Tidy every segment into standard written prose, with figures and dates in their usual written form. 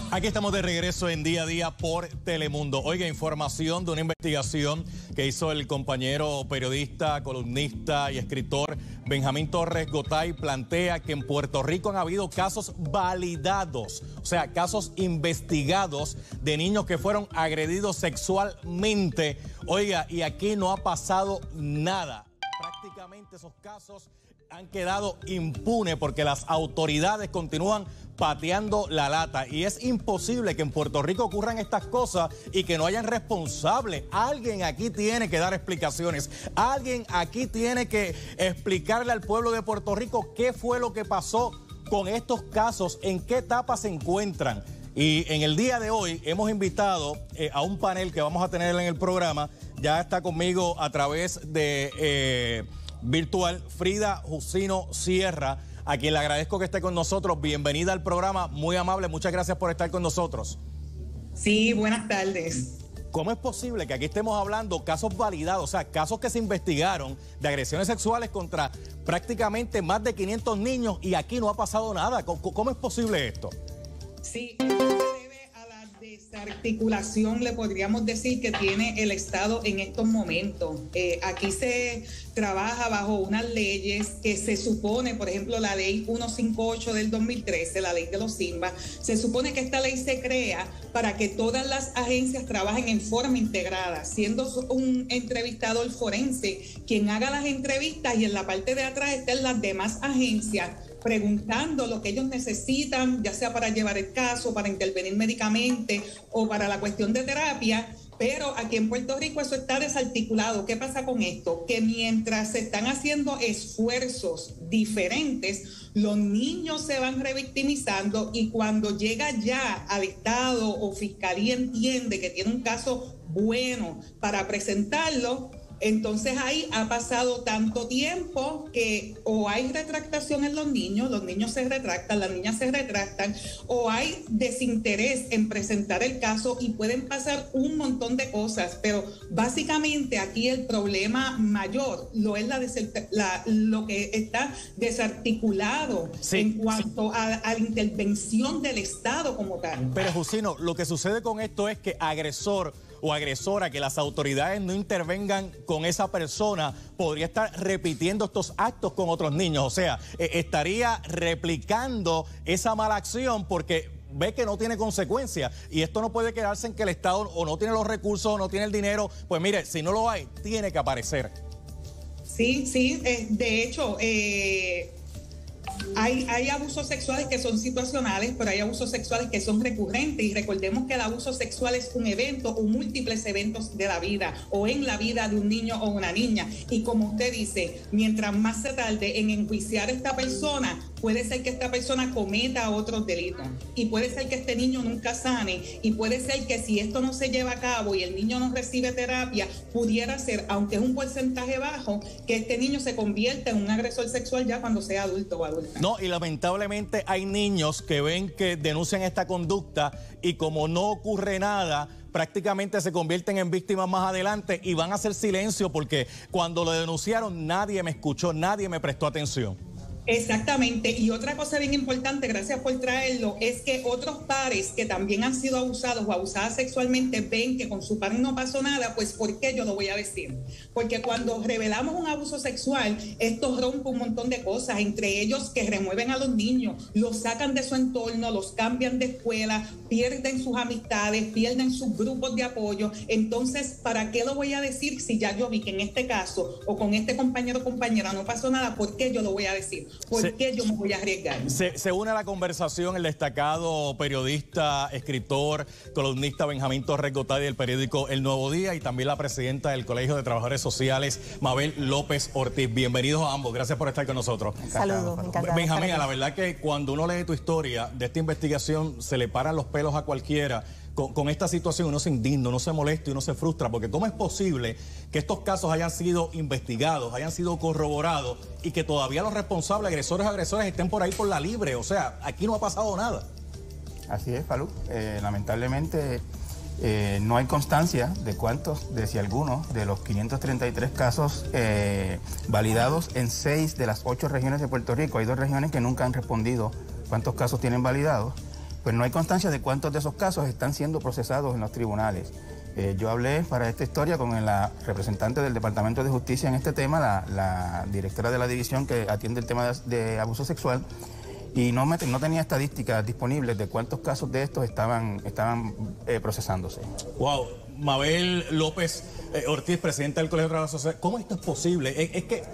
Aquí estamos de regreso en Día a Día por Telemundo. Oiga, información de una investigación que hizo el compañero periodista, columnista y escritor Benjamín Torres Gotay. Plantea que en Puerto Rico han habido casos validados, o sea, casos investigados de niños que fueron agredidos sexualmente. Oiga, y aquí no ha pasado nada. Prácticamente esos casos han quedado impunes porque las autoridades continúan pateando la lata y es imposible que en Puerto Rico ocurran estas cosas y que no hayan responsables. Alguien aquí tiene que dar explicaciones, alguien aquí tiene que explicarle al pueblo de Puerto Rico qué fue lo que pasó con estos casos, en qué etapa se encuentran. Y en el día de hoy hemos invitado a un panel que vamos a tener en el programa. Ya está conmigo a través de virtual Frida Jusino Sierra, a quien le agradezco que esté con nosotros. Bienvenida al programa, muy amable, muchas gracias por estar con nosotros. Sí, buenas tardes. ¿Cómo es posible que aquí estemos hablando casos validados, o sea, casos que se investigaron de agresiones sexuales contra prácticamente más de 500 niños y aquí no ha pasado nada? ¿Cómo es posible esto? Sí, esto se debe a la desarticulación, le podríamos decir, que tiene el Estado en estos momentos. Aquí se trabaja bajo unas leyes que se supone, por ejemplo, la ley 158 del 2013, la ley de los SIMBA, se supone que esta ley se crea para que todas las agencias trabajen en forma integrada, siendo un entrevistador forense quien haga las entrevistas y en la parte de atrás estén las demás agencias preguntando lo que ellos necesitan, ya sea para llevar el caso, para intervenir médicamente o para la cuestión de terapia. Pero aquí en Puerto Rico eso está desarticulado. ¿Qué pasa con esto? Que mientras se están haciendo esfuerzos diferentes, los niños se van revictimizando y cuando llega ya al Estado o Fiscalía entiende que tiene un caso bueno para presentarlo, entonces ahí ha pasado tanto tiempo que o hay retractación en los niños se retractan, las niñas se retractan, o hay desinterés en presentar el caso y pueden pasar un montón de cosas, pero básicamente aquí el problema mayor lo es lo que está desarticulado en cuanto a la intervención del Estado como tal. Pero Jusino, lo que sucede con esto es que agresor o agresora, que las autoridades no intervengan con esa persona, podría estar repitiendo estos actos con otros niños, o sea, estaría replicando esa mala acción porque ve que no tiene consecuencias y esto no puede quedarse en que el Estado o no tiene los recursos o no tiene el dinero. Pues mire, si no lo hay, tiene que aparecer. Sí, de hecho, hay abusos sexuales que son situacionales, pero hay abusos sexuales que son recurrentes y recordemos que el abuso sexual es un evento o múltiples eventos de la vida o en la vida de un niño o una niña y como usted dice, mientras más se tarde en enjuiciar a esta persona, puede ser que esta persona cometa otros delitos y puede ser que este niño nunca sane y puede ser que si esto no se lleva a cabo y el niño no recibe terapia, pudiera ser, aunque es un porcentaje bajo, que este niño se convierta en un agresor sexual ya cuando sea adulto o adulta. No, y lamentablemente hay niños que ven que denuncian esta conducta y como no ocurre nada, prácticamente se convierten en víctimas más adelante y van a hacer silencio porque cuando lo denunciaron nadie me escuchó, nadie me prestó atención. Exactamente, y otra cosa bien importante, gracias por traerlo, es que otros pares que también han sido abusados o abusadas sexualmente ven que con su par no pasó nada, pues ¿por qué yo lo voy a decir? Porque cuando revelamos un abuso sexual, esto rompe un montón de cosas, entre ellos que remueven a los niños, los sacan de su entorno, los cambian de escuela, pierden sus amistades, pierden sus grupos de apoyo. Entonces, ¿para qué lo voy a decir si ya yo vi que en este caso o con este compañero o compañera no pasó nada? ¿Por qué yo lo voy a decir? ¿Por qué yo me voy a arriesgar? Se une a la conversación el destacado periodista, escritor, columnista Benjamín Torres Gotay del periódico El Nuevo Día y también la presidenta del Colegio de Trabajadores Sociales, Mabel López Ortiz. Bienvenidos a ambos, gracias por estar con nosotros. Saludos, encantado. Benjamín, la verdad que cuando uno lee tu historia de esta investigación se le paran los pelos a cualquiera. Con esta situación uno se indigna, uno se molesta y uno se frustra, porque ¿cómo es posible que estos casos hayan sido investigados, hayan sido corroborados y que todavía los responsables, agresores estén por ahí por la libre? O sea, aquí no ha pasado nada. Así es, Falú. Lamentablemente no hay constancia de si alguno de los 533 casos validados en 6 de las 8 regiones de Puerto Rico. Hay 2 regiones que nunca han respondido cuántos casos tienen validados. pues no hay constancia de cuántos de esos casos están siendo procesados en los tribunales. Yo hablé para esta historia con la representante del Departamento de Justicia en este tema, la directora de la división que atiende el tema de abuso sexual, y no tenía estadísticas disponibles de cuántos casos de estos estaban procesándose. Wow, Mabel López Ortiz, presidenta del Colegio de Trabajo Social, ¿cómo esto es posible? Es que,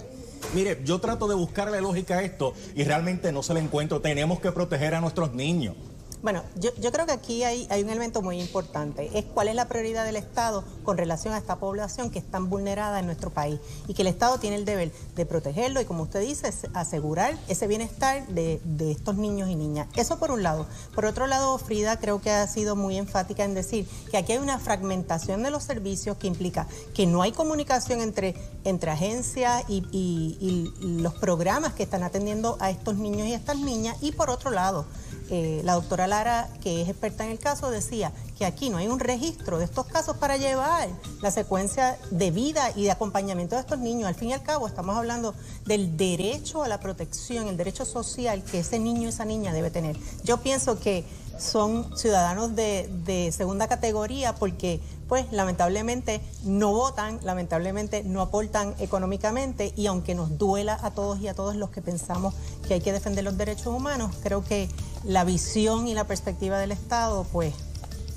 mire, yo trato de buscarle lógica a esto y realmente no se la encuentro. Tenemos que proteger a nuestros niños. Bueno, yo creo que aquí hay un elemento muy importante, es cuál es la prioridad del Estado con relación a esta población que es tan vulnerada en nuestro país y que el Estado tiene el deber de protegerlo y, como usted dice, asegurar ese bienestar de estos niños y niñas. Eso por un lado. Por otro lado, Frida creo que ha sido muy enfática en decir que aquí hay una fragmentación de los servicios que implica que no hay comunicación entre agencias y los programas que están atendiendo a estos niños y a estas niñas, y por otro lado, la doctora Lara, que es experta en el caso, decía que aquí no hay un registro de estos casos para llevar la secuencia de vida y de acompañamiento de estos niños. Al fin y al cabo estamos hablando del derecho a la protección, el derecho social que ese niño y esa niña debe tener. Yo pienso que son ciudadanos de segunda categoría porque, pues, lamentablemente no votan, lamentablemente no aportan económicamente, y aunque nos duela a todos y a todos los que pensamos que hay que defender los derechos humanos, creo que la visión y la perspectiva del Estado, pues,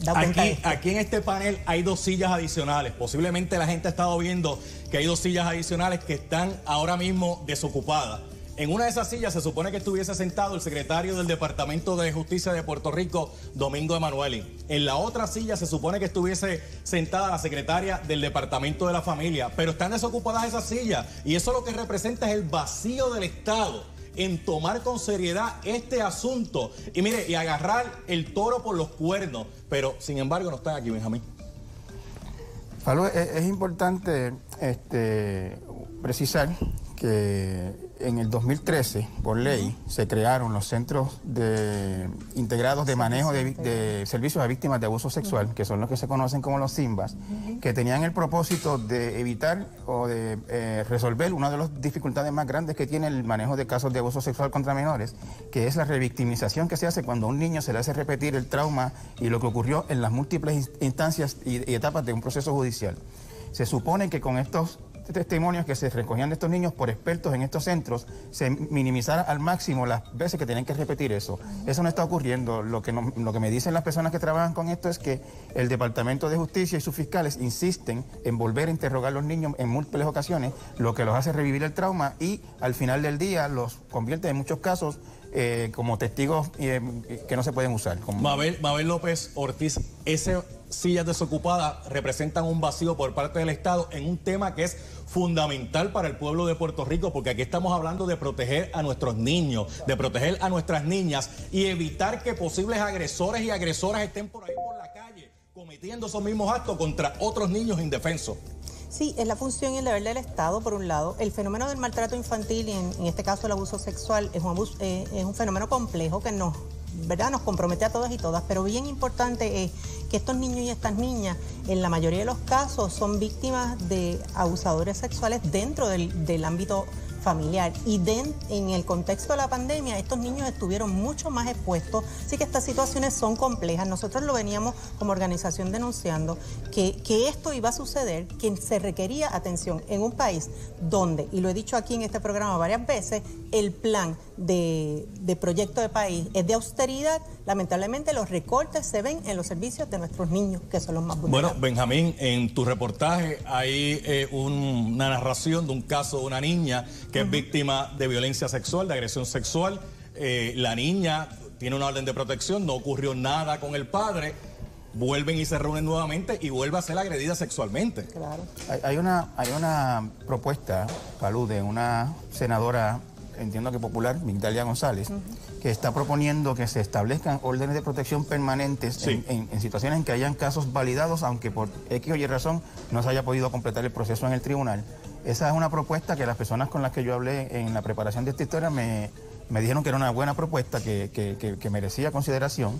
da cuenta de esto. Aquí en este panel hay 2 sillas adicionales. Posiblemente la gente ha estado viendo que hay 2 sillas adicionales que están ahora mismo desocupadas. En una de esas sillas se supone que estuviese sentado el secretario del Departamento de Justicia de Puerto Rico, Domingo Emanueli. En la otra silla se supone que estuviese sentada la secretaria del Departamento de la Familia, pero están desocupadas esas sillas, y eso lo que representa es el vacío del Estado en tomar con seriedad este asunto y, mire, y agarrar el toro por los cuernos, pero sin embargo no están aquí, Benjamín. Falú, es importante precisar que en el 2013, por ley, se crearon los centros integrados de manejo de servicios a víctimas de abuso sexual, que son los que se conocen como los CIMBAS, que tenían el propósito de evitar o de resolver una de las dificultades más grandes que tiene el manejo de casos de abuso sexual contra menores, que es la revictimización que se hace cuando a un niño se le hace repetir el trauma y lo que ocurrió en las múltiples instancias y etapas de un proceso judicial. Se supone que con estos testimonios que se recogían de estos niños por expertos en estos centros, se minimizara al máximo las veces que tienen que repetir eso. Eso no está ocurriendo. Lo que me dicen las personas que trabajan con esto es que el Departamento de Justicia y sus fiscales insisten en volver a interrogar a los niños en múltiples ocasiones, lo que los hace revivir el trauma y al final del día los convierte en muchos casos como testigos que no se pueden usar. Mabel López Ortiz, esas sillas desocupadas representan un vacío por parte del Estado en un tema que es fundamental para el pueblo de Puerto Rico, porque aquí estamos hablando de proteger a nuestros niños, de proteger a nuestras niñas y evitar que posibles agresores y agresoras estén por ahí por la calle cometiendo esos mismos actos contra otros niños indefensos. Sí, es la función y el deber del Estado, por un lado. El fenómeno del maltrato infantil y en este caso el abuso sexual es un fenómeno complejo que nos compromete a todos y todas, pero bien importante es que estos niños y estas niñas en la mayoría de los casos son víctimas de abusadores sexuales dentro del ámbito familiar, y en el contexto de la pandemia estos niños estuvieron mucho más expuestos, así que estas situaciones son complejas. Nosotros lo veníamos como organización denunciando que esto iba a suceder, que se requería atención en un país donde, y lo he dicho aquí en este programa varias veces, el plan de proyecto de país es de austeridad. Lamentablemente los recortes se ven en los servicios de nuestros niños, que son los más vulnerables. Bueno, Benjamín, en tu reportaje hay una narración de un caso de una niña que es víctima de violencia sexual, de agresión sexual. La niña tiene una orden de protección, no ocurrió nada con el padre, vuelven y se reúnen nuevamente y vuelve a ser agredida sexualmente. Claro. Hay una propuesta, Falú, de una senadora, entiendo que popular, Migdalia González, que está proponiendo que se establezcan órdenes de protección permanentes en situaciones en que hayan casos validados, aunque por X o Y razón no se haya podido completar el proceso en el tribunal. Esa es una propuesta que las personas con las que yo hablé en la preparación de esta historia me dijeron que era una buena propuesta, que merecía consideración,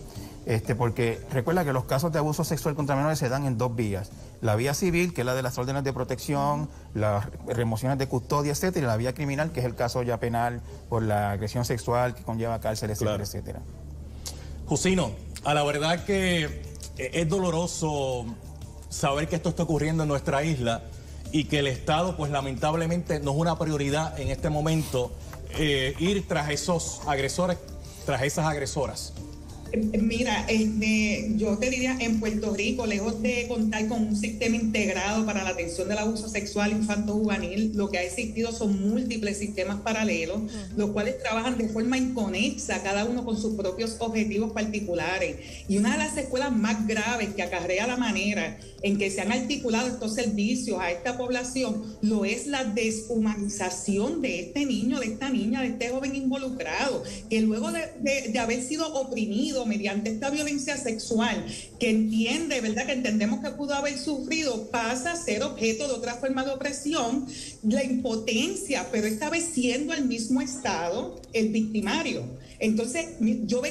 porque recuerda que los casos de abuso sexual contra menores se dan en 2 vías. La vía civil, que es la de las órdenes de protección, las remociones de custodia, etcétera, y la vía criminal, que es el caso ya penal por la agresión sexual que conlleva cárcel, etcétera, etcétera. Jusino, A la verdad que es doloroso saber que esto está ocurriendo en nuestra isla y que el Estado, pues lamentablemente, no es una prioridad en este momento ir tras esos agresores, tras esas agresoras. Mira, yo te diría, en Puerto Rico, lejos de contar con un sistema integrado para la atención del abuso sexual infanto-juvenil, lo que ha existido son múltiples sistemas paralelos, los cuales trabajan de forma inconexa, cada uno con sus propios objetivos particulares. Y una de las secuelas más graves que acarrea la manera en que se han articulado estos servicios a esta población, lo es la deshumanización de este niño, de esta niña, de este joven involucrado, que luego de haber sido oprimido mediante esta violencia sexual, que entiende, ¿verdad?, que entendemos que pudo haber sufrido, pasa a ser objeto de otra forma de opresión, la impotencia, pero esta vez siendo el mismo Estado el victimario. Entonces, yo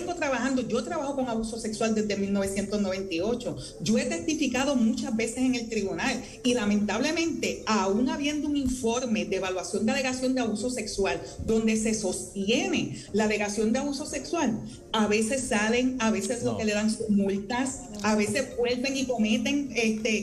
trabajo con abuso sexual desde 1998. Yo he testificado muchas veces en el tribunal y lamentablemente, aún habiendo un informe de evaluación de alegación de abuso sexual donde se sostiene la alegación de abuso sexual, a veces salen, a veces lo que le dan son multas, a veces vuelven y cometen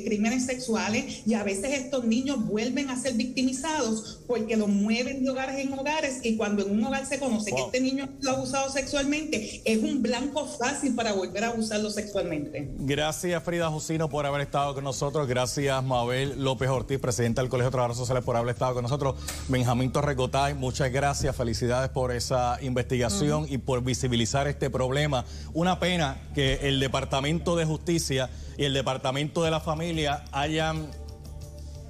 crímenes sexuales y a veces estos niños vuelven a ser victimizados porque los mueven de hogares en hogares, y cuando en un hogar se conoce que este niño lo ha abusado sexualmente, es un blanco fácil para volver a abusarlo sexualmente. Gracias, Frida Jusino, por haber estado con nosotros. Gracias, Mabel López Ortiz, presidenta del Colegio de Trabajadores Sociales, por haber estado con nosotros. Benjamín Torres Gotay, muchas gracias, felicidades por esa investigación y por visibilizar este problema. Una pena que el Departamento de Justicia y el Departamento de la Familia hayan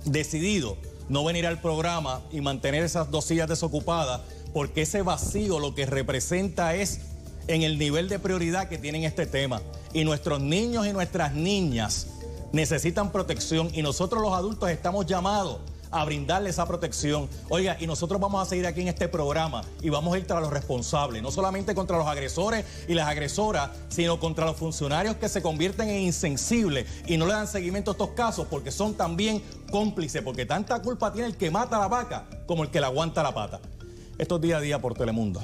decidido no venir al programa y mantener esas 2 sillas desocupadas, porque ese vacío lo que representa es en el nivel de prioridad que tienen este tema. Y nuestros niños y nuestras niñas necesitan protección y nosotros los adultos estamos llamados a brindarle esa protección. Oiga, y nosotros vamos a seguir aquí en este programa y vamos a ir tras los responsables, no solamente contra los agresores y las agresoras, sino contra los funcionarios que se convierten en insensibles y no le dan seguimiento a estos casos, porque son también cómplices, porque tanta culpa tiene el que mata a la vaca como el que le aguanta la pata. Esto es Día a Día por Telemundo.